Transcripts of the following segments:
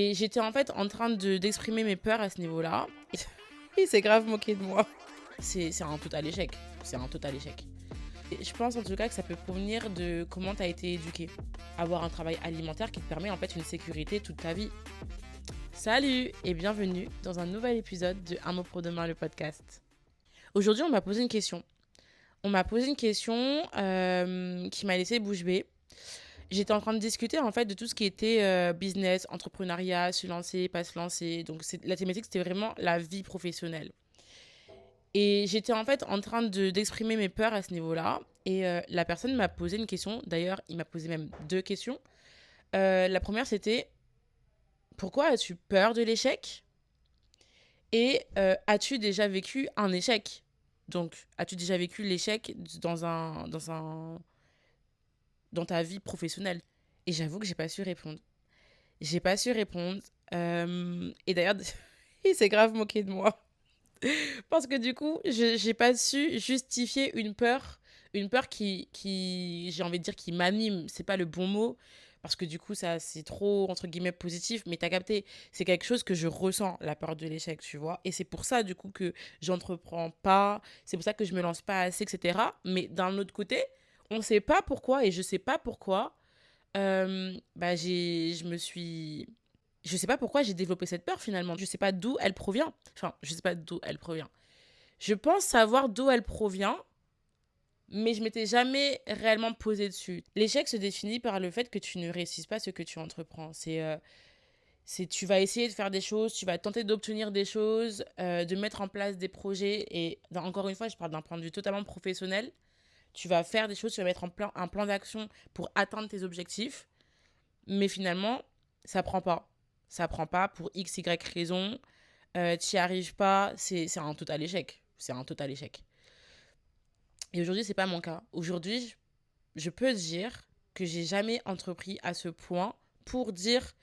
Et j'étais en fait en train d'exprimer mes peurs à ce niveau-là. Il s'est grave moqué de moi. C'est un total échec. C'est un total échec. Et je pense en tout cas que ça peut provenir de comment tu as été éduqué. Avoir un travail alimentaire qui te permet en fait une sécurité toute ta vie. Salut et bienvenue dans un nouvel épisode de Un mot pour demain, le podcast. Aujourd'hui, on m'a posé une question. Qui m'a laissé bouche bée. J'étais en train de discuter en fait de tout ce qui était business, entrepreneuriat, se lancer, pas se lancer. Donc la thématique, c'était vraiment la vie professionnelle. Et j'étais en fait en train d'exprimer mes peurs à ce niveau-là. Et la personne m'a posé une question. D'ailleurs, il m'a posé même deux questions. La première, c'était: pourquoi as-tu peur de l'échec? Et as-tu déjà vécu un échec? Donc, as-tu déjà vécu l'échec dans ta vie professionnelle? Et j'avoue que j'ai pas su répondre. J'ai pas su répondre. Et d'ailleurs, il s'est grave moqué de moi. Parce que du coup, j'ai pas su justifier une peur qui j'ai envie de dire, qui m'anime. C'est pas le bon mot. Parce que du coup, ça, c'est trop, entre guillemets, positif. Mais t'as capté, c'est quelque chose que je ressens, la peur de l'échec, tu vois. Et c'est pour ça, du coup, que j'entreprends pas. C'est pour ça que je me lance pas assez, etc. Mais d'un autre côté, on sait pas pourquoi, et je sais pas pourquoi, je sais pas pourquoi j'ai développé cette peur finalement. Je sais pas d'où elle provient. Enfin, je sais pas d'où elle provient. Je pense savoir d'où elle provient, mais je m'étais jamais réellement posée dessus. L'échec se définit par le fait que tu ne réussisses pas ce que tu entreprends. C'est tu vas essayer de faire des choses, tu vas tenter d'obtenir des choses, de mettre en place des projets. Et encore une fois, je parle d'un point de vue totalement professionnel. Tu vas faire des choses, tu vas mettre un plan d'action pour atteindre tes objectifs. Mais finalement, ça prend pas. Ça prend pas pour X, Y raison. Tu n'y arrives pas, c'est un total échec. C'est un total échec. Et aujourd'hui, c'est pas mon cas. Aujourd'hui, je peux dire que j'ai jamais entrepris à ce point pour dire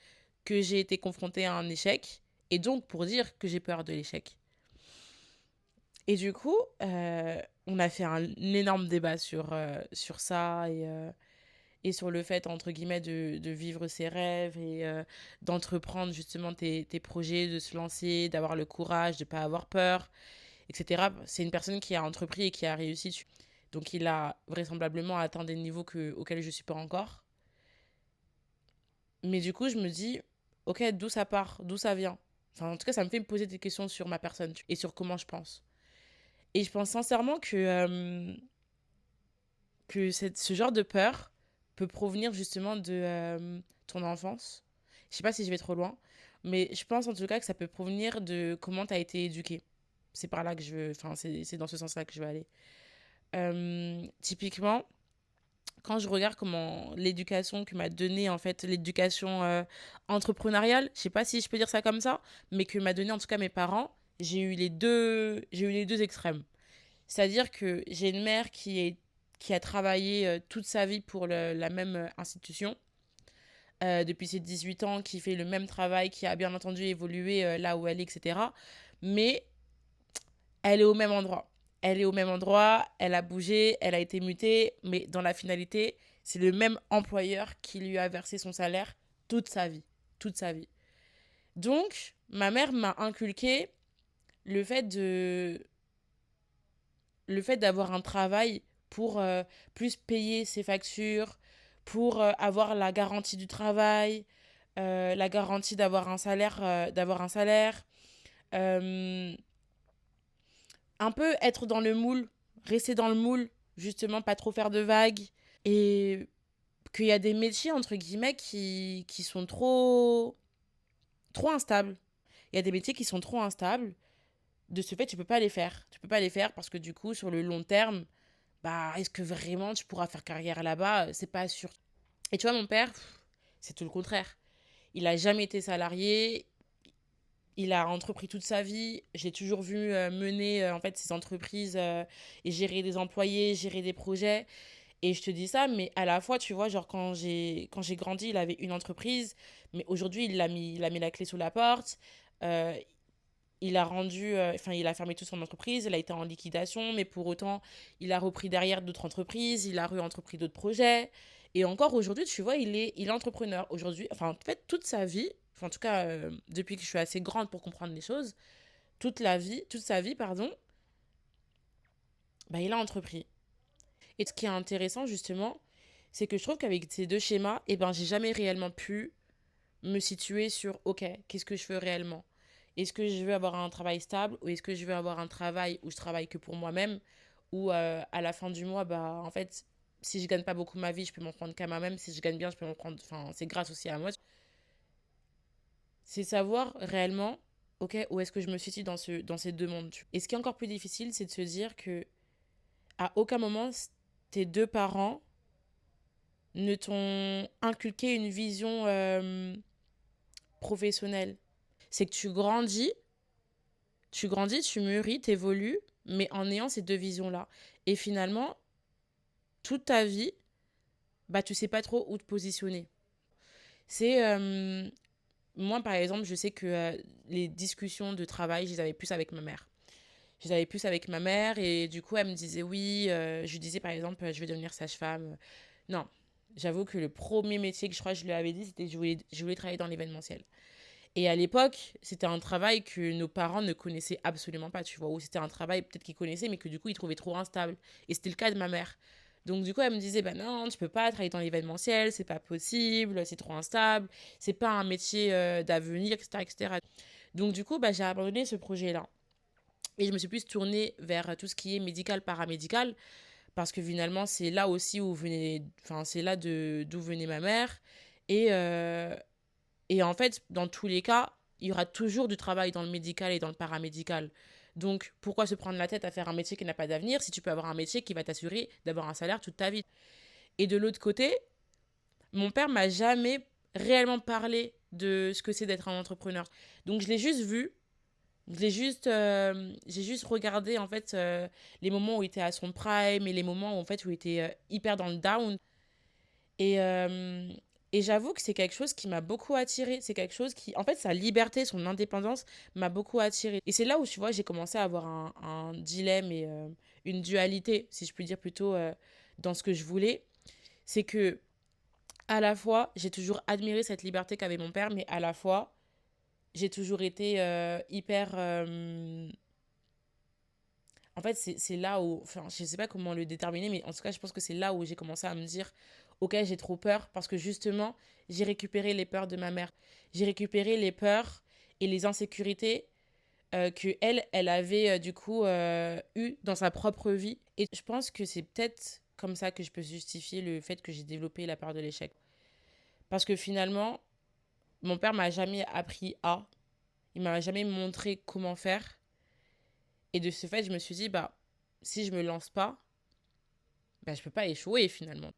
que j'ai été confrontée à un échec et donc pour dire que j'ai peur de l'échec. Et du coup, on a fait un énorme débat sur ça et sur le fait, entre guillemets, de vivre ses rêves et d'entreprendre justement tes projets, de se lancer, d'avoir le courage, de ne pas avoir peur, etc. C'est une personne qui a entrepris et qui a réussi. Donc il a vraisemblablement atteint des niveaux auxquels je ne suis pas encore. Mais du coup, je me dis, ok, d'où ça part, d'où ça vient. Enfin, en tout cas, ça me fait me poser des questions sur ma personne et sur comment je pense. Et je pense sincèrement que ce genre de peur peut provenir justement de ton enfance. Je sais pas si je vais trop loin, mais je pense en tout cas que ça peut provenir de comment tu as été éduqué. C'est par là que je veux, enfin, c'est dans ce sens-là que je veux aller. Typiquement, quand je regarde comment l'éducation que m'a donnée, en fait, l'éducation entrepreneuriale, je sais pas si je peux dire ça comme ça, mais que m'a donné en tout cas mes parents, j'ai eu les deux extrêmes. C'est-à-dire que j'ai une mère qui a travaillé toute sa vie pour la même institution, depuis ses 18 ans, qui fait le même travail, qui a bien entendu évolué là où elle est, etc. Mais elle est au même endroit. Elle est au même endroit, elle a bougé, elle a été mutée, mais dans la finalité, c'est le même employeur qui lui a versé son salaire toute sa vie. Toute sa vie. Donc, ma mère m'a inculqué le fait de le fait d'avoir un travail pour plus payer ses factures, pour avoir la garantie du travail, la garantie d'avoir un salaire, euh, un peu être dans le moule, rester dans le moule, justement pas trop faire de vagues, et qu'il y a des métiers entre guillemets qui sont trop instables. Il y a des métiers qui sont trop instables. De ce fait, tu peux pas les faire. Tu peux pas les faire parce que du coup, sur le long terme, bah, est-ce que vraiment tu pourras faire carrière là-bas? C'est pas sûr. Et tu vois, mon père, c'est tout le contraire. Il a jamais été salarié. Il a entrepris toute sa vie. J'ai toujours vu mener en fait ses entreprises et gérer des employés, gérer des projets. Et je te dis ça, mais à la fois, tu vois, genre quand j'ai grandi, il avait une entreprise, mais aujourd'hui, il a mis la clé sous la porte. Euh, il a fermé toute son entreprise, il a été en liquidation, mais pour autant, il a repris derrière d'autres entreprises, il a entrepris d'autres projets. Et encore aujourd'hui, tu vois, il est entrepreneur. Aujourd'hui, enfin, en fait, toute sa vie, enfin, en tout cas, depuis que je suis assez grande pour comprendre les choses, toute sa vie, pardon, bah, il a entrepris. Et ce qui est intéressant, justement, c'est que je trouve qu'avec ces deux schémas, eh ben, j'ai jamais réellement pu me situer sur, OK, qu'est-ce que je veux réellement? Est-ce que je veux avoir un travail stable ou est-ce que je veux avoir un travail où je travaille que pour moi-même ou à la fin du mois, bah, en fait, si je gagne pas beaucoup ma vie, je peux m'en prendre qu'à moi-même. Si je gagne bien, je peux m'en prendre, enfin, c'est grâce aussi à moi. C'est savoir réellement, OK, où est-ce que je me situe dans ces deux mondes. Et ce qui est encore plus difficile, c'est de se dire que à aucun moment, tes deux parents ne t'ont inculqué une vision professionnelle. C'est que tu grandis, tu mûris, t'évolues, mais en ayant ces deux visions-là. Et finalement, toute ta vie, bah, tu sais pas trop où te positionner. C'est moi, par exemple, je sais que les discussions de travail, je les avais plus avec ma mère. Je les avais plus avec ma mère et du coup, elle me disait oui. Je lui disais, par exemple, je vais devenir sage-femme. Non, j'avoue que le premier métier que je crois que je lui avais dit, c'était que je voulais travailler dans l'événementiel. Et à l'époque, c'était un travail que nos parents ne connaissaient absolument pas, tu vois. Ou c'était un travail peut-être qu'ils connaissaient, mais que du coup, ils trouvaient trop instable. Et c'était le cas de ma mère. Donc du coup, elle me disait, bah non, tu peux pas travailler dans l'événementiel, c'est pas possible, c'est trop instable, c'est pas un métier d'avenir, etc., etc. Donc du coup, bah, j'ai abandonné ce projet-là. Et je me suis plus tournée vers tout ce qui est médical, paramédical, parce que finalement, c'est là aussi où venait, enfin, c'est là d'où venait ma mère. Et, et en fait, dans tous les cas, il y aura toujours du travail dans le médical et dans le paramédical. Donc, pourquoi se prendre la tête à faire un métier qui n'a pas d'avenir si tu peux avoir un métier qui va t'assurer d'avoir un salaire toute ta vie? Et de l'autre côté, mon père m'a jamais réellement parlé de ce que c'est d'être un entrepreneur. Donc, je l'ai juste vu. J'ai juste regardé en fait les moments où il était à son prime et les moments où, en fait où il était hyper dans le down. Et, euh, et j'avoue que c'est quelque chose qui m'a beaucoup attirée. C'est quelque chose qui, en fait, sa liberté, son indépendance m'a beaucoup attirée. Et c'est là où, tu vois, j'ai commencé à avoir un dilemme et une dualité, si je puis dire plutôt, dans ce que je voulais. C'est que, à la fois, j'ai toujours admiré cette liberté qu'avait mon père, mais à la fois, j'ai toujours été hyper. En fait, c'est là où. Enfin, je sais pas comment le déterminer, mais en tout cas, je pense que c'est là où j'ai commencé à me dire ok, j'ai trop peur parce que justement, j'ai récupéré les peurs de ma mère. J'ai récupéré les peurs et les insécurités que elle avait du coup eu dans sa propre vie. Et je pense que c'est peut-être comme ça que je peux justifier le fait que j'ai développé la peur de l'échec. Parce que finalement, mon père m'a jamais appris à, il m'a jamais montré comment faire. Et de ce fait, je me suis dit, bah, si je me lance pas, bah, je peux pas échouer finalement.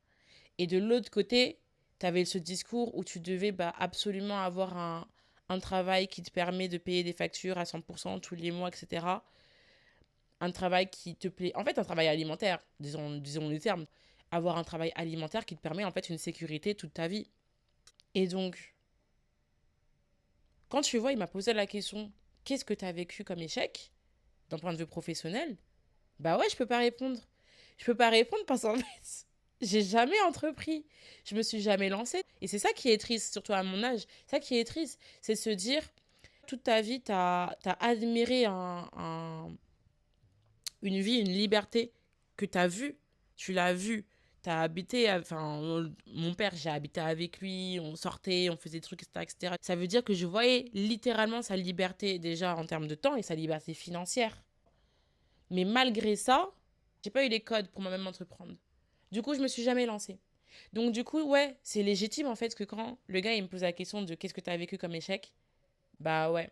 Et de l'autre côté, tu avais ce discours où tu devais bah, absolument avoir un travail qui te permet de payer des factures à 100% tous les mois, etc. Un travail qui te plaît. En fait, un travail alimentaire, disons le terme. Avoir un travail alimentaire qui te permet en fait une sécurité toute ta vie. Et donc, quand tu vois, il m'a posé la question, qu'est-ce que tu as vécu comme échec d'un point de vue professionnel? Bah ouais, je peux pas répondre. Je peux pas répondre parce qu'en fait, j'ai jamais entrepris. Je me suis jamais lancée. Et c'est ça qui est triste, surtout à mon âge. Ça qui est triste, c'est se dire, toute ta vie, t'as admiré une vie, une liberté que t'as vue. Tu l'as vue. T'as habité, enfin, mon père, j'ai habité avec lui, on sortait, on faisait des trucs, etc., etc. Ça veut dire que je voyais littéralement sa liberté déjà en termes de temps et sa liberté financière. Mais malgré ça, j'ai pas eu les codes pour moi-même entreprendre. Du coup, je me suis jamais lancée. Donc, du coup, ouais, c'est légitime en fait que quand le gars il me pose la question de qu'est-ce que tu as vécu comme échec, bah ouais,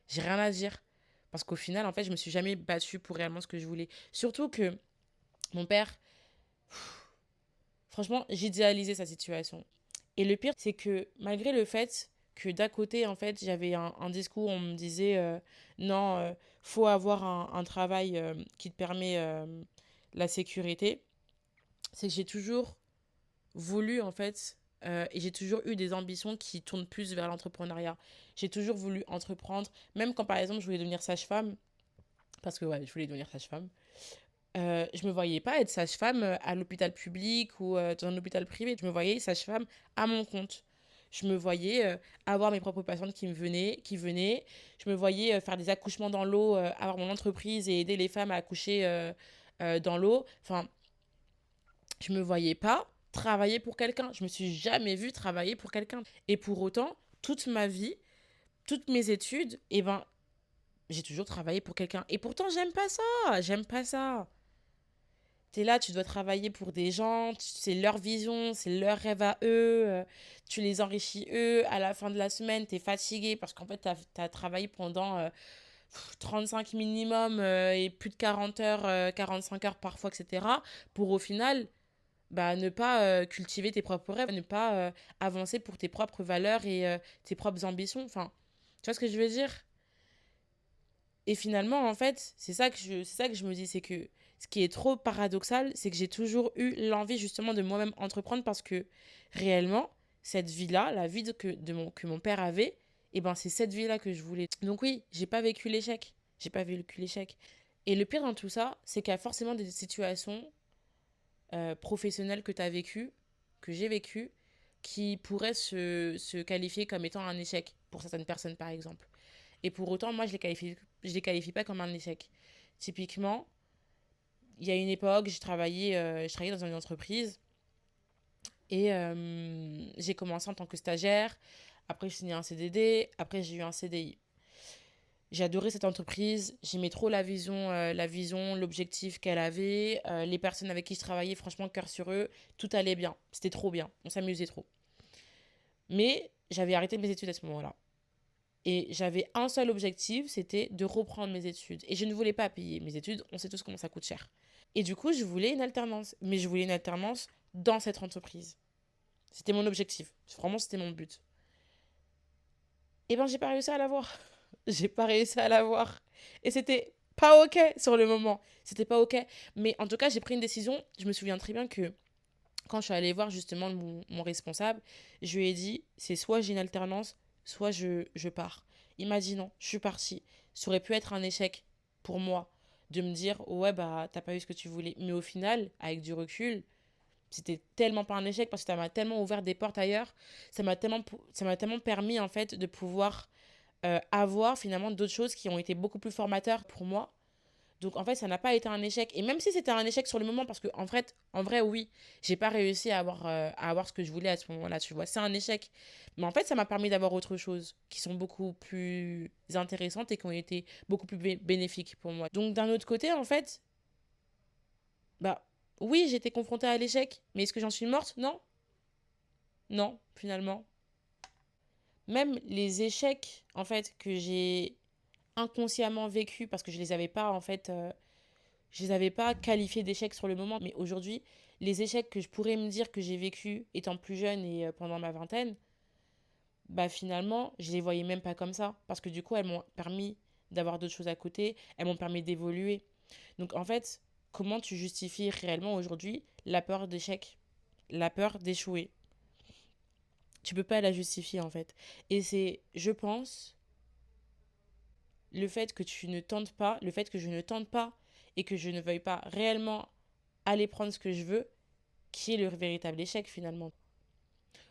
j'ai rien à dire. Parce qu'au final, en fait, je me suis jamais battue pour réellement ce que je voulais. Surtout que mon père, franchement, j'idéalisais sa situation. Et le pire, c'est que malgré le fait que d'un côté, en fait, j'avais un discours où on me disait non, faut avoir un travail qui te permet la sécurité, c'est que j'ai toujours voulu, en fait, et j'ai toujours eu des ambitions qui tournent plus vers l'entrepreneuriat. J'ai toujours voulu entreprendre, même quand par exemple je voulais devenir sage-femme, parce que ouais, je voulais devenir sage-femme. Je me voyais pas être sage-femme à l'hôpital public ou dans un hôpital privé. Je me voyais sage-femme à mon compte. Je me voyais avoir mes propres patientes qui venaient. Je me voyais faire des accouchements dans l'eau, avoir mon entreprise et aider les femmes à accoucher dans l'eau. Enfin, je me voyais pas travailler pour quelqu'un. Je me suis jamais vue travailler pour quelqu'un. Et pour autant, toute ma vie, toutes mes études, eh ben, j'ai toujours travaillé pour quelqu'un. Et pourtant, j'aime pas ça. J'aime pas ça. T'es là, tu dois travailler pour des gens, c'est leur vision, c'est leur rêve à eux, tu les enrichis eux, à la fin de la semaine, t'es fatigué parce qu'en fait, t'as travaillé pendant 35 minimum et plus de 40 heures, 45 heures parfois, etc. Pour au final, bah, ne pas cultiver tes propres rêves, ne pas avancer pour tes propres valeurs et tes propres ambitions. Enfin, tu vois ce que je veux dire? Et finalement, en fait, c'est ça que je me dis, c'est que ce qui est trop paradoxal, c'est que j'ai toujours eu l'envie justement de moi-même entreprendre parce que réellement, cette vie-là, la vie que mon père avait, et ben c'est cette vie-là que je voulais. Donc oui, j'ai pas vécu l'échec. J'ai pas vécu l'échec. Et le pire dans tout ça, c'est qu'il y a forcément des situations professionnelles que tu as vécues, que j'ai vécues, qui pourraient se qualifier comme étant un échec pour certaines personnes, par exemple. Et pour autant, moi, je les qualifie pas comme un échec. Typiquement, il y a une époque, je travaillais dans une entreprise et j'ai commencé en tant que stagiaire. Après, j'ai signé un CDD. Après, j'ai eu un CDI. J'ai adoré cette entreprise. J'aimais trop la vision, l'objectif qu'elle avait. Les personnes avec qui je travaillais, franchement, cœur sur eux, tout allait bien. C'était trop bien. On s'amusait trop. Mais j'avais arrêté mes études à ce moment-là. Et j'avais un seul objectif, c'était de reprendre mes études. Et je ne voulais pas payer mes études, on sait tous comment ça coûte cher. Et du coup, je voulais une alternance. Mais je voulais une alternance dans cette entreprise. C'était mon objectif. Vraiment, c'était mon but. Et ben, j'ai pas réussi à l'avoir. J'ai pas réussi à l'avoir. Et c'était pas OK sur le moment. C'était pas OK. Mais en tout cas, j'ai pris une décision. Je me souviens très bien que quand je suis allée voir justement mon responsable, je lui ai dit, c'est soit j'ai une alternance, soit je pars. Il m'a dit non, je suis partie. Ça aurait pu être un échec pour moi de me dire, ouais, bah, t'as pas eu ce que tu voulais. Mais au final, avec du recul, c'était tellement pas un échec parce que ça m'a tellement ouvert des portes ailleurs. Ça m'a tellement permis, en fait, de pouvoir avoir finalement d'autres choses qui ont été beaucoup plus formateurs pour moi. Donc en fait, ça n'a pas été un échec. Et même si c'était un échec sur le moment, parce que en vrai, oui, j'ai pas réussi à avoir ce que je voulais à ce moment-là, tu vois. C'est un échec. Mais en fait, ça m'a permis d'avoir autre chose qui sont beaucoup plus intéressantes et qui ont été beaucoup plus bénéfiques pour moi. Donc d'un autre côté, en fait, bah oui, j'ai été confrontée à l'échec. Mais est-ce que j'en suis morte? Non. Non, finalement. Même les échecs, en fait, que j'ai inconsciemment vécu parce que je les avais pas en fait je les avais pas qualifiés d'échecs sur le moment, mais aujourd'hui les échecs que je pourrais me dire que j'ai vécu étant plus jeune et pendant ma vingtaine, bah finalement je les voyais même pas comme ça parce que du coup elles m'ont permis d'avoir d'autres choses à côté, elles m'ont permis d'évoluer. Donc en fait, comment tu justifies réellement aujourd'hui la peur d'échec, la peur d'échouer? Tu peux pas la justifier en fait. Et c'est, je pense, le fait que tu ne tentes pas, le fait que je ne tente pas et que je ne veuille pas réellement aller prendre ce que je veux, qui est le véritable échec finalement.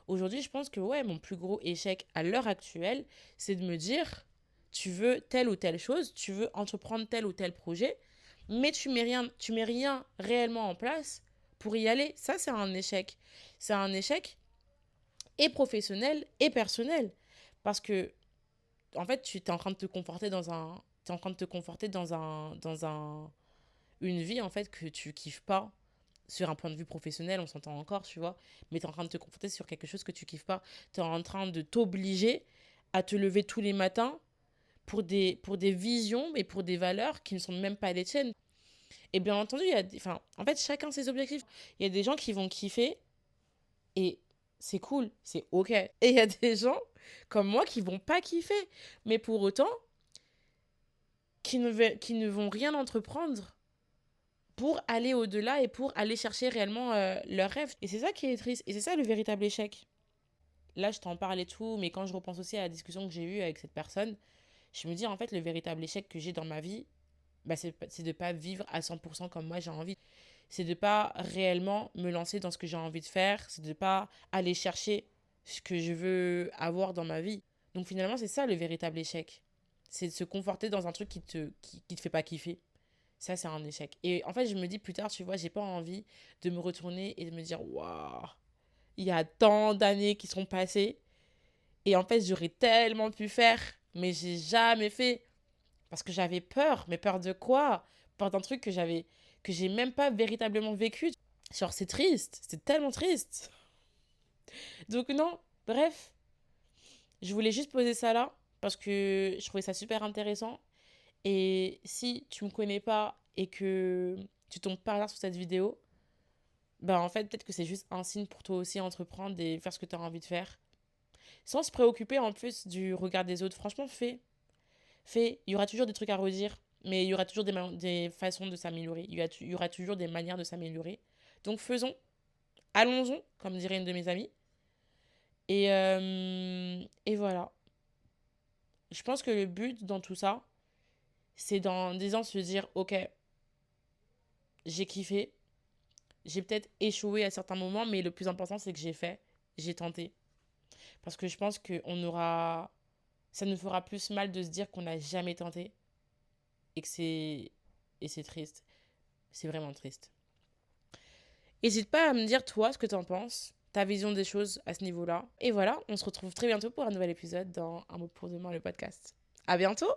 Aujourd'hui, je pense que ouais, mon plus gros échec à l'heure actuelle, c'est de me dire, tu veux telle ou telle chose, tu veux entreprendre tel ou tel projet, mais tu mets rien réellement en place pour y aller. Ça, c'est un échec. C'est un échec et professionnel et personnel. Parce que en fait, tu es en train de te conforter dans un t'es en train de te conforter dans une vie en fait que tu kiffes pas sur un point de vue professionnel, on s'entend encore, tu vois, mais tu es en train de te conforter sur quelque chose que tu kiffes pas, tu es en train de t'obliger à te lever tous les matins pour des visions et pour des valeurs qui ne sont même pas les tiennes. Et bien entendu, enfin, en fait, chacun ses objectifs. Il y a des gens qui vont kiffer et c'est cool, c'est ok. Et il y a des gens comme moi qui vont pas kiffer, mais pour autant, qui ne vont rien entreprendre pour aller au-delà et pour aller chercher réellement leurs rêves. Et c'est ça qui est triste, et c'est ça le véritable échec. Là, je t'en parle et tout, mais quand je repense aussi à la discussion que j'ai eue avec cette personne, je me dis en fait, le véritable échec que j'ai dans ma vie, bah, c'est de pas vivre à 100% comme moi j'ai envie. C'est de pas réellement me lancer dans ce que j'ai envie de faire, c'est de pas aller chercher ce que je veux avoir dans ma vie. Donc finalement, c'est ça le véritable échec. C'est de se conforter dans un truc qui te fait pas kiffer. Ça, c'est un échec. Et en fait, je me dis plus tard, tu vois, j'ai pas envie de me retourner et de me dire, waouh, il y a tant d'années qui sont passées. Et en fait, j'aurais tellement pu faire, mais j'ai jamais fait. Parce que j'avais peur. Mais peur de quoi? Peur d'un truc que j'ai même pas véritablement vécu. Genre, c'est triste. C'est tellement triste. Donc, non, bref. Je voulais juste poser ça là. Parce que je trouvais ça super intéressant. Et si tu me connais pas et que tu tombes par hasard sur cette vidéo, bah en fait, peut-être que c'est juste un signe pour toi aussi entreprendre et faire ce que tu as envie de faire. Sans se préoccuper en plus du regard des autres. Franchement, fais. Fais. Il y aura toujours des trucs à redire, mais il y aura toujours des façons de s'améliorer. Il y aura toujours des manières de s'améliorer. Donc faisons. Allons-y, comme dirait une de mes amies. Et voilà. Je pense que le but dans tout ça, c'est dans 10 ans se dire, ok, j'ai kiffé, j'ai peut-être échoué à certains moments, mais le plus important, c'est que j'ai fait, j'ai tenté. Parce que je pense que ça nous fera plus mal de se dire qu'on n'a jamais tenté et que c'est triste. C'est vraiment triste. N'hésite pas à me dire, toi, ce que tu en penses, ta vision des choses à ce niveau-là. Et voilà, on se retrouve très bientôt pour un nouvel épisode dans Un mot pour demain, le podcast. À bientôt!